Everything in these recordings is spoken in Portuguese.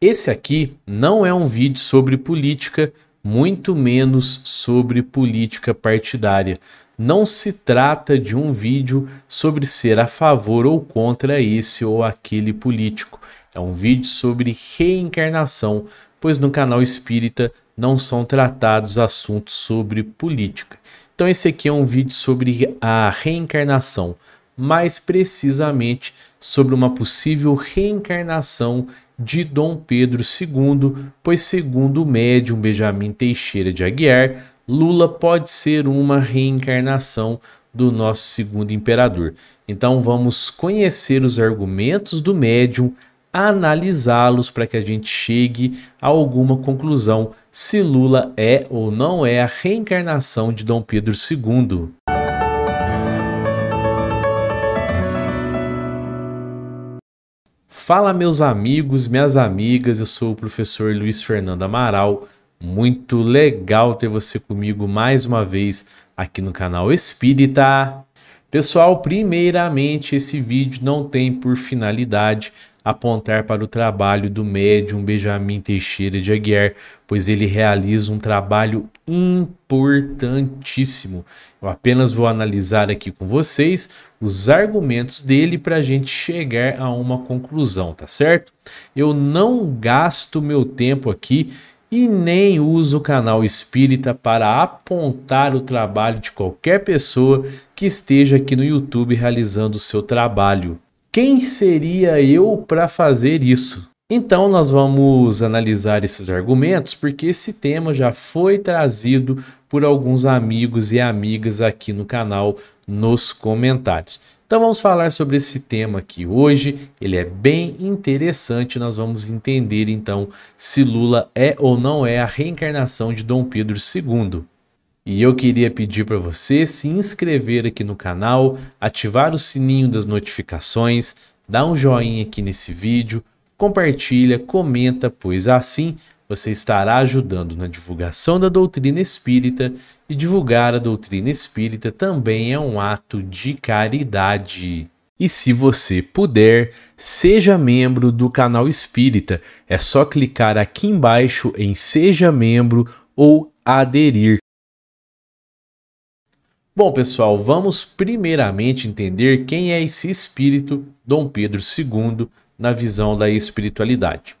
Esse aqui não é um vídeo sobre política, muito menos sobre política partidária. Não se trata de um vídeo sobre ser a favor ou contra esse ou aquele político. É um vídeo sobre reencarnação, pois no canal Espírita não são tratados assuntos sobre política. Então esse aqui é um vídeo sobre a reencarnação, mais precisamente sobre uma possível reencarnação de Dom Pedro II, pois segundo o médium Benjamin Teixeira de Aguiar, Lula pode ser uma reencarnação do nosso segundo imperador. Então vamos conhecer os argumentos do médium, analisá-los para que a gente chegue a alguma conclusão se Lula é ou não é a reencarnação de Dom Pedro II. Fala meus amigos, minhas amigas, eu sou o professor Luiz Fernando Amaral. Muito legal ter você comigo mais uma vez aqui no canal Espírita. Pessoal, primeiramente esse vídeo não tem por finalidade apontar para o trabalho do médium Benjamin Teixeira de Aguiar, pois ele realiza um trabalho importantíssimo. Eu apenas vou analisar aqui com vocês os argumentos dele para a gente chegar a uma conclusão, tá certo? Eu não gasto meu tempo aqui e nem uso o canal Espírita para apontar o trabalho de qualquer pessoa que esteja aqui no YouTube realizando o seu trabalho. Quem seria eu para fazer isso? Então nós vamos analisar esses argumentos porque esse tema já foi trazido por alguns amigos e amigas aqui no canal nos comentários. Então vamos falar sobre esse tema aqui hoje, ele é bem interessante, nós vamos entender então se Lula é ou não é a reencarnação de Dom Pedro II. E eu queria pedir para você se inscrever aqui no canal, ativar o sininho das notificações, dar um joinha aqui nesse vídeo, compartilha, comenta, pois assim você estará ajudando na divulgação da doutrina espírita e divulgar a doutrina espírita também é um ato de caridade. E se você puder, seja membro do canal Espírita. É só clicar aqui embaixo em Seja Membro ou Aderir. Bom, pessoal, vamos primeiramente entender quem é esse espírito Dom Pedro II na visão da espiritualidade.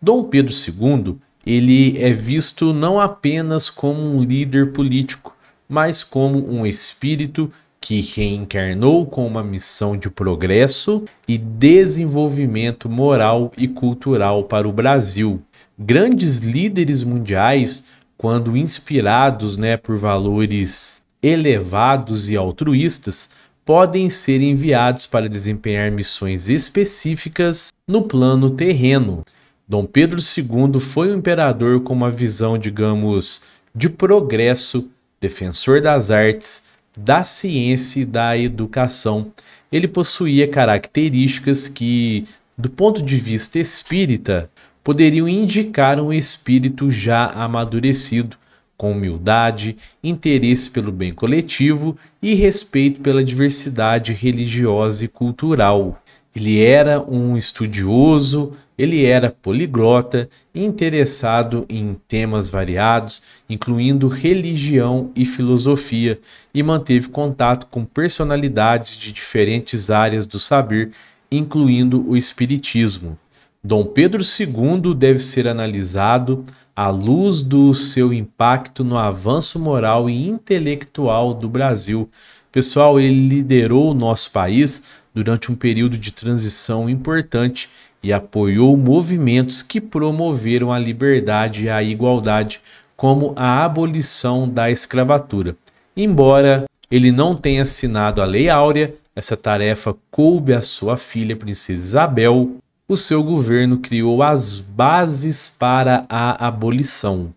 Dom Pedro II, ele é visto não apenas como um líder político, mas como um espírito que reencarnou com uma missão de progresso e desenvolvimento moral e cultural para o Brasil. Grandes líderes mundiais, quando inspirados, por valores elevados e altruístas, podem ser enviados para desempenhar missões específicas no plano terreno. Dom Pedro II foi um imperador com uma visão, digamos, de progresso, defensor das artes, da ciência e da educação. Ele possuía características que, do ponto de vista espírita, poderiam indicar um espírito já amadurecido, com humildade, interesse pelo bem coletivo e respeito pela diversidade religiosa e cultural. Ele era um estudioso, ele era poliglota, interessado em temas variados, incluindo religião e filosofia, e manteve contato com personalidades de diferentes áreas do saber, incluindo o espiritismo. Dom Pedro II deve ser analisado à luz do seu impacto no avanço moral e intelectual do Brasil. Pessoal, ele liderou o nosso país durante um período de transição importante e apoiou movimentos que promoveram a liberdade e a igualdade, como a abolição da escravatura. Embora ele não tenha assinado a Lei Áurea, essa tarefa coube à sua filha, Princesa Isabel. O seu governo criou as bases para a abolição.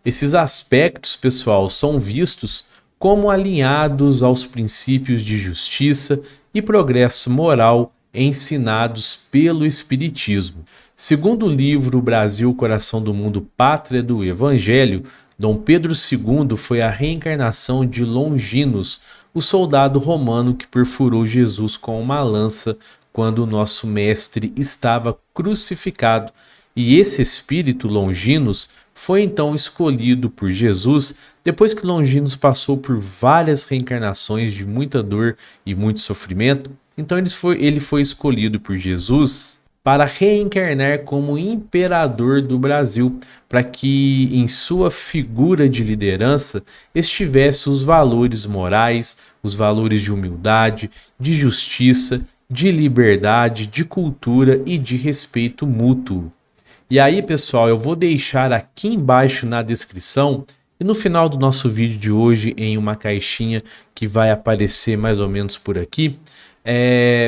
Esses aspectos, pessoal, são vistos como alinhados aos princípios de justiça e progresso moral ensinados pelo Espiritismo. Segundo o livro Brasil, Coração do Mundo, Pátria do Evangelho, Dom Pedro II foi a reencarnação de Longinos, o soldado romano que perfurou Jesus com uma lança quando o nosso mestre estava crucificado E esse espírito Longinos foi então escolhido por Jesus depois que Longinos passou por várias reencarnações de muita dor e muito sofrimento. Então ele foi escolhido por Jesus para reencarnar como imperador do Brasil, para que em sua figura de liderança estivesse os valores morais, os valores de humildade, de justiça, de liberdade, de cultura e de respeito mútuo. E aí, pessoal, eu vou deixar aqui embaixo na descrição e no final do nosso vídeo de hoje, em uma caixinha que vai aparecer mais ou menos por aqui,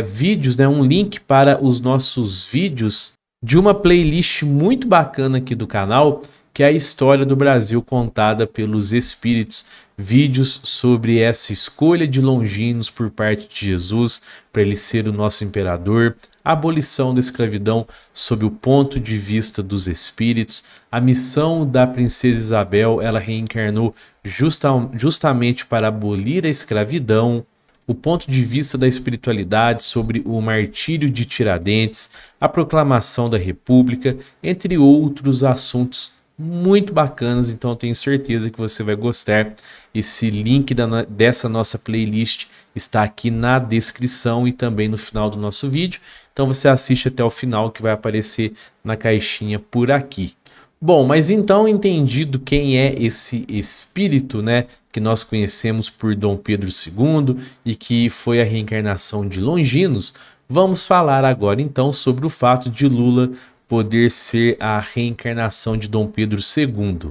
vídeos, né, um link para os nossos vídeos de uma playlist muito bacana aqui do canal, que é a história do Brasil contada pelos espíritos, vídeos sobre essa escolha de Longinos por parte de Jesus para ele ser o nosso imperador, a abolição da escravidão sob o ponto de vista dos espíritos, a missão da princesa Isabel, ela reencarnou justamente para abolir a escravidão, o ponto de vista da espiritualidade sobre o martírio de Tiradentes, a proclamação da República, entre outros assuntos muito bacanas. Então eu tenho certeza que você vai gostar. Esse link dessa nossa playlist está aqui na descrição e também no final do nosso vídeo. Então você assiste até o final, que vai aparecer na caixinha por aqui. Bom, mas então entendido quem é esse espírito, né, que nós conhecemos por Dom Pedro II e que foi a reencarnação de Longinos, vamos falar agora então sobre o fato de Lula poder ser a reencarnação de Dom Pedro II.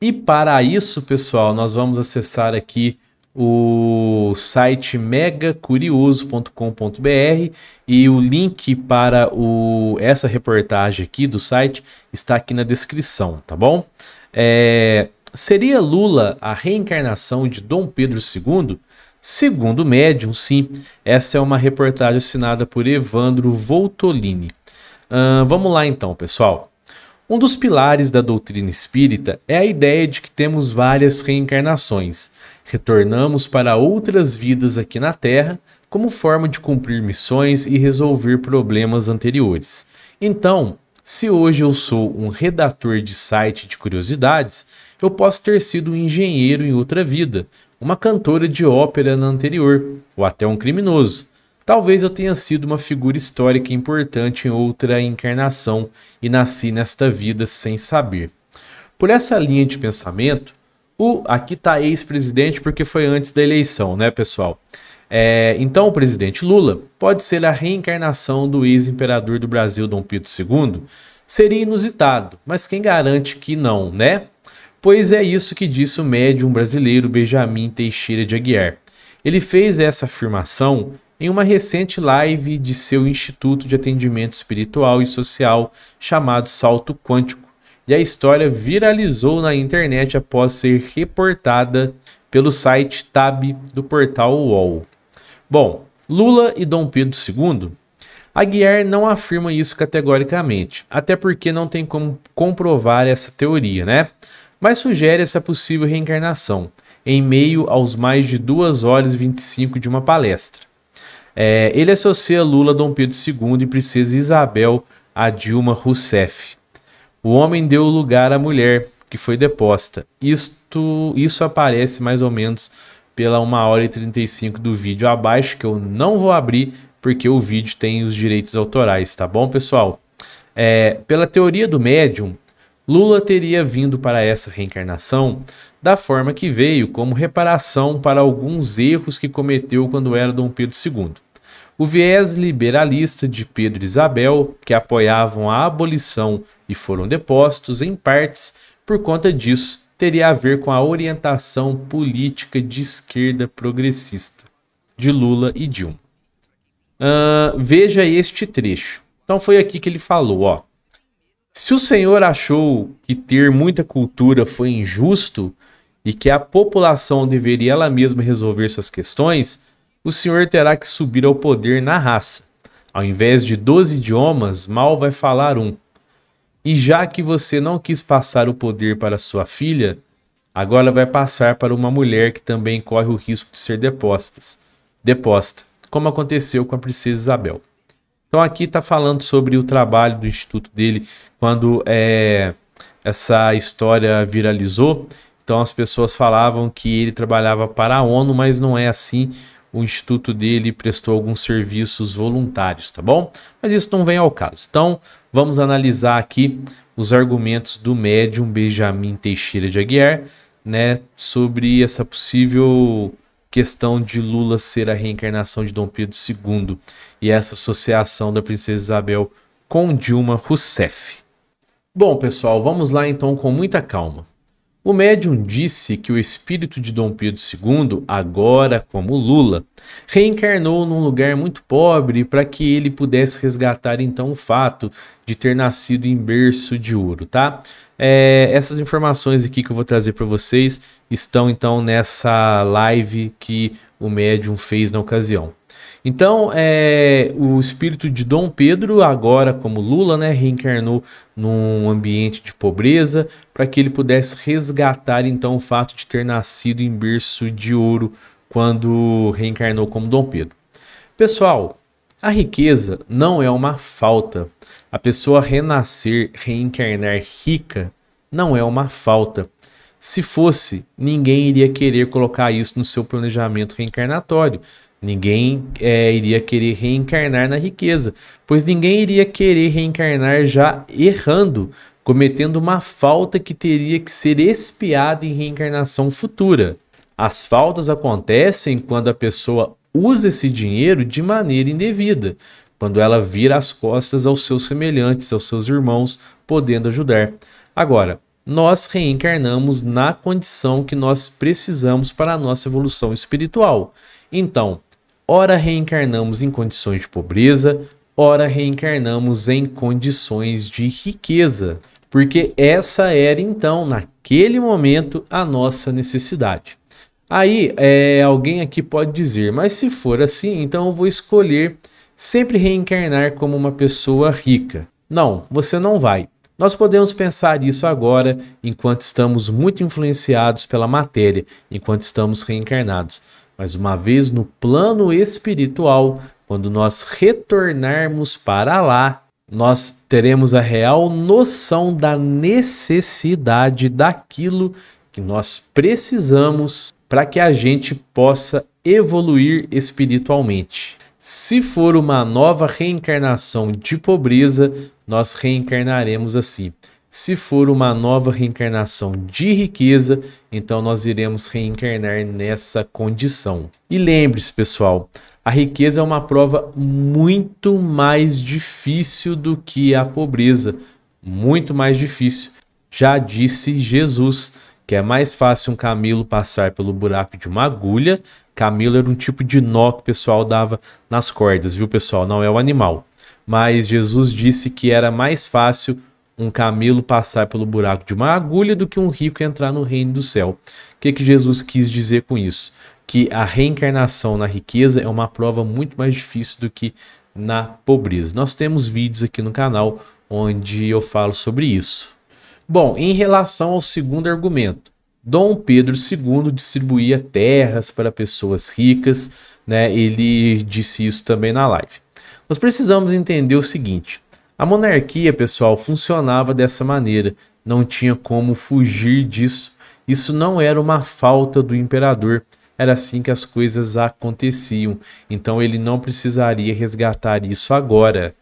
E para isso, pessoal, nós vamos acessar aqui o site megacurioso.com.br e o link para essa reportagem aqui do site está aqui na descrição, tá bom? Seria Lula a reencarnação de Dom Pedro II? Segundo o médium, sim. Essa é uma reportagem assinada por Evandro Voltolini. Vamos lá então, pessoal. Um dos pilares da doutrina espírita é a ideia de que temos várias reencarnações. Retornamos para outras vidas aqui na Terra como forma de cumprir missões e resolver problemas anteriores. Então, se hoje eu sou um redator de site de curiosidades, eu posso ter sido um engenheiro em outra vida, uma cantora de ópera na anterior, ou até um criminoso. Talvez eu tenha sido uma figura histórica importante em outra encarnação e nasci nesta vida sem saber. Por essa linha de pensamento, aqui está ex-presidente porque foi antes da eleição, né, pessoal? Então o presidente Lula pode ser a reencarnação do ex-imperador do Brasil, Dom Pedro II? Seria inusitado, mas quem garante que não, né? Pois é isso que disse o médium brasileiro Benjamin Teixeira de Aguiar. Ele fez essa afirmação em uma recente live de seu Instituto de Atendimento Espiritual e Social chamado Salto Quântico, e a história viralizou na internet após ser reportada pelo site Tab do portal UOL. Bom, Lula e Dom Pedro II? Aguiar não afirma isso categoricamente, até porque não tem como comprovar essa teoria, né? Mas sugere essa possível reencarnação, em meio aos mais de 2 horas e 25 de uma palestra. Ele associa Lula a Dom Pedro II e Princesa Isabel a Dilma Rousseff. O homem deu lugar à mulher, que foi deposta. Isso aparece mais ou menos pela 1h35 do vídeo abaixo, que eu não vou abrir, porque o vídeo tem os direitos autorais, tá bom, pessoal? Pela teoria do médium, Lula teria vindo para essa reencarnação da forma que veio, como reparação para alguns erros que cometeu quando era Dom Pedro II. O viés liberalista de Pedro e Isabel, que apoiavam a abolição e foram depostos em partes por conta disso, teria a ver com a orientação política de esquerda progressista de Lula e Dilma. Veja este trecho. Então foi aqui que ele falou, ó. Se o senhor achou que ter muita cultura foi injusto e que a população deveria ela mesma resolver suas questões, o senhor terá que subir ao poder na raça. Ao invés de 12 idiomas, mal vai falar um. E já que você não quis passar o poder para sua filha, agora vai passar para uma mulher que também corre o risco de ser deposta, como aconteceu com a princesa Isabel. Então aqui está falando sobre o trabalho do instituto dele quando essa história viralizou. Então as pessoas falavam que ele trabalhava para a ONU, mas não é assim. O instituto dele prestou alguns serviços voluntários, tá bom? Mas isso não vem ao caso. Então vamos analisar aqui os argumentos do médium Benjamin Teixeira de Aguiar, né, sobre essa possível questão de Lula ser a reencarnação de Dom Pedro II e essa associação da princesa Isabel com Dilma Rousseff. Bom, pessoal, vamos lá então com muita calma. O médium disse que o espírito de Dom Pedro II, agora como Lula, reencarnou num lugar muito pobre para que ele pudesse resgatar então o fato de ter nascido em berço de ouro, tá? Essas informações aqui que eu vou trazer para vocês estão então nessa live que o médium fez na ocasião. Então, o espírito de Dom Pedro, agora como Lula, né, reencarnou num ambiente de pobreza para que ele pudesse resgatar então o fato de ter nascido em berço de ouro quando reencarnou como Dom Pedro. Pessoal, a riqueza não é uma falta. A pessoa renascer, reencarnar rica, não é uma falta. Se fosse, ninguém iria querer colocar isso no seu planejamento reencarnatório. Ninguém iria querer reencarnar na riqueza, pois ninguém iria querer reencarnar já errando, cometendo uma falta que teria que ser expiada em reencarnação futura. As faltas acontecem quando a pessoa usa esse dinheiro de maneira indevida, quando ela vira as costas aos seus semelhantes, aos seus irmãos, podendo ajudar. Agora, nós reencarnamos na condição que nós precisamos para a nossa evolução espiritual. Então, ora reencarnamos em condições de pobreza, ora reencarnamos em condições de riqueza, porque essa era então, naquele momento, a nossa necessidade. Aí, alguém aqui pode dizer, mas se for assim, então eu vou escolher sempre reencarnar como uma pessoa rica. Não, você não vai. Nós podemos pensar isso agora, enquanto estamos muito influenciados pela matéria, enquanto estamos reencarnados. Mas uma vez no plano espiritual, quando nós retornarmos para lá, nós teremos a real noção da necessidade daquilo que nós precisamos para que a gente possa evoluir espiritualmente. Se for uma nova reencarnação de pobreza, nós reencarnaremos assim. Se for uma nova reencarnação de riqueza, então nós iremos reencarnar nessa condição. E lembre-se, pessoal, a riqueza é uma prova muito mais difícil do que a pobreza. Muito mais difícil. Já disse Jesus que é mais fácil um camelo passar pelo buraco de uma agulha. Camelo era um tipo de nó que o pessoal dava nas cordas, viu, pessoal? Não é o animal. Mas Jesus disse que era mais fácil um camelo passar pelo buraco de uma agulha do que um rico entrar no reino do céu. O que Jesus quis dizer com isso? Que a reencarnação na riqueza é uma prova muito mais difícil do que na pobreza. Nós temos vídeos aqui no canal onde eu falo sobre isso. Bom, em relação ao segundo argumento, Dom Pedro II distribuía terras para pessoas ricas, né? Ele disse isso também na live. Nós precisamos entender o seguinte: a monarquia, pessoal, funcionava dessa maneira, não tinha como fugir disso. Isso não era uma falta do imperador, era assim que as coisas aconteciam, então ele não precisaria resgatar isso agora.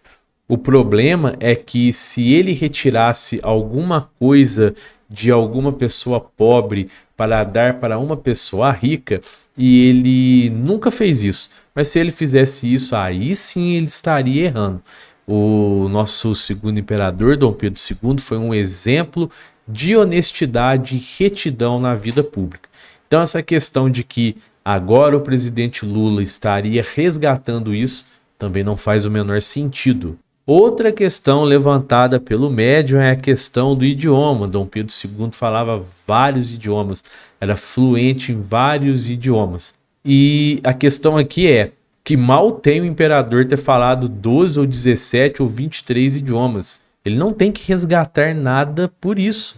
O problema é que se ele retirasse alguma coisa de alguma pessoa pobre para dar para uma pessoa rica, e ele nunca fez isso, mas se ele fizesse isso, aí sim ele estaria errando. O nosso segundo imperador, Dom Pedro II, foi um exemplo de honestidade e retidão na vida pública. Então essa questão de que agora o presidente Lula estaria resgatando isso também não faz o menor sentido. Outra questão levantada pelo médium é a questão do idioma. Dom Pedro II falava vários idiomas, era fluente em vários idiomas. E a questão aqui é que mal tem o imperador ter falado 12 ou 17 ou 23 idiomas. Ele não tem que resgatar nada por isso,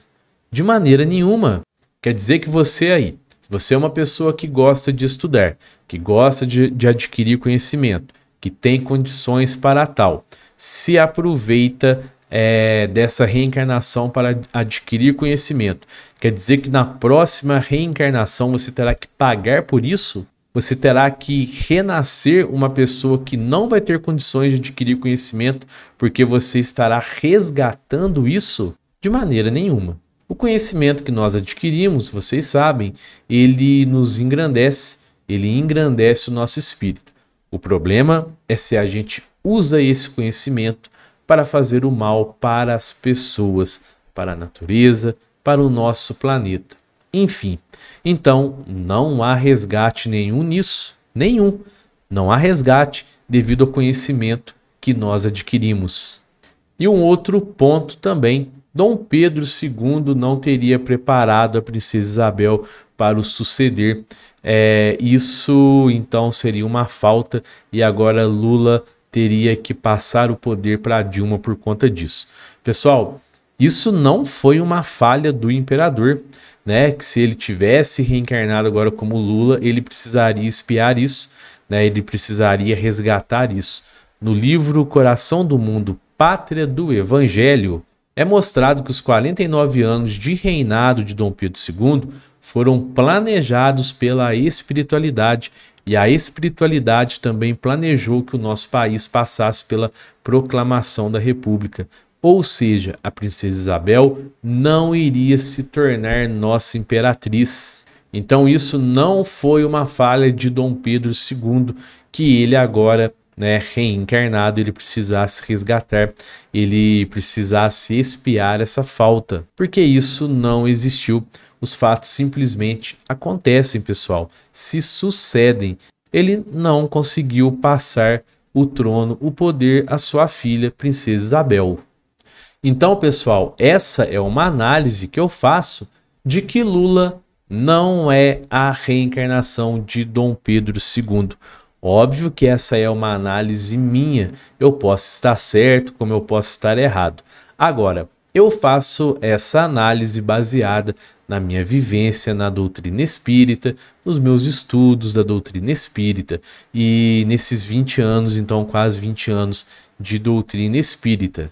de maneira nenhuma. Quer dizer que você aí, se você é uma pessoa que gosta de estudar, que gosta de adquirir conhecimento, que tem condições para tal, se aproveita dessa reencarnação para adquirir conhecimento. Quer dizer que na próxima reencarnação você terá que pagar por isso? Você terá que renascer uma pessoa que não vai ter condições de adquirir conhecimento porque você estará resgatando isso? De maneira nenhuma. O conhecimento que nós adquirimos, vocês sabem, ele nos engrandece, ele engrandece o nosso espírito. O problema é se a gente usa esse conhecimento para fazer o mal para as pessoas, para a natureza, para o nosso planeta. Enfim, então não há resgate nenhum nisso, nenhum. Não há resgate devido ao conhecimento que nós adquirimos. E um outro ponto também, Dom Pedro II não teria preparado a princesa Isabel para o suceder. Isso então seria uma falta e agora Lula teria que passar o poder para Dilma por conta disso. Pessoal, isso não foi uma falha do imperador, né? Que se ele tivesse reencarnado agora como Lula, ele precisaria espiar isso, né? Ele precisaria resgatar isso. No livro Coração do Mundo, Pátria do Evangelho, é mostrado que os 49 anos de reinado de Dom Pedro II foram planejados pela espiritualidade e a espiritualidade também planejou que o nosso país passasse pela proclamação da República. Ou seja, a princesa Isabel não iria se tornar nossa imperatriz. Então isso não foi uma falha de Dom Pedro II, que ele agora, reencarnado, ele precisasse resgatar, ele precisasse expiar essa falta, porque isso não existiu. Os fatos simplesmente acontecem, pessoal, se sucedem. Ele não conseguiu passar o trono, o poder à sua filha, princesa Isabel. Então, pessoal, essa é uma análise que eu faço de que Lula não é a reencarnação de Dom Pedro II. Óbvio que essa é uma análise minha, eu posso estar certo como eu posso estar errado. Agora, eu faço essa análise baseada na minha vivência na doutrina espírita, nos meus estudos da doutrina espírita e nesses 20 anos, então quase 20 anos de doutrina espírita.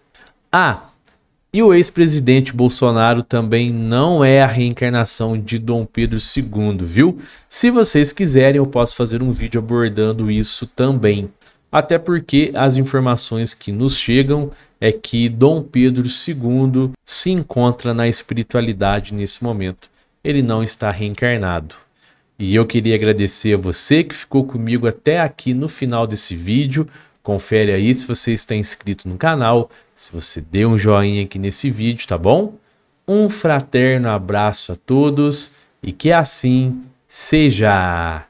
E o ex-presidente Bolsonaro também não é a reencarnação de Dom Pedro II, viu? Se vocês quiserem, eu posso fazer um vídeo abordando isso também. Até porque as informações que nos chegam é que Dom Pedro II se encontra na espiritualidade nesse momento. Ele não está reencarnado. E eu queria agradecer a você que ficou comigo até aqui no final desse vídeo. Confere aí se você está inscrito no canal, se você deu um joinha aqui nesse vídeo, tá bom? Um fraterno abraço a todos e que assim seja!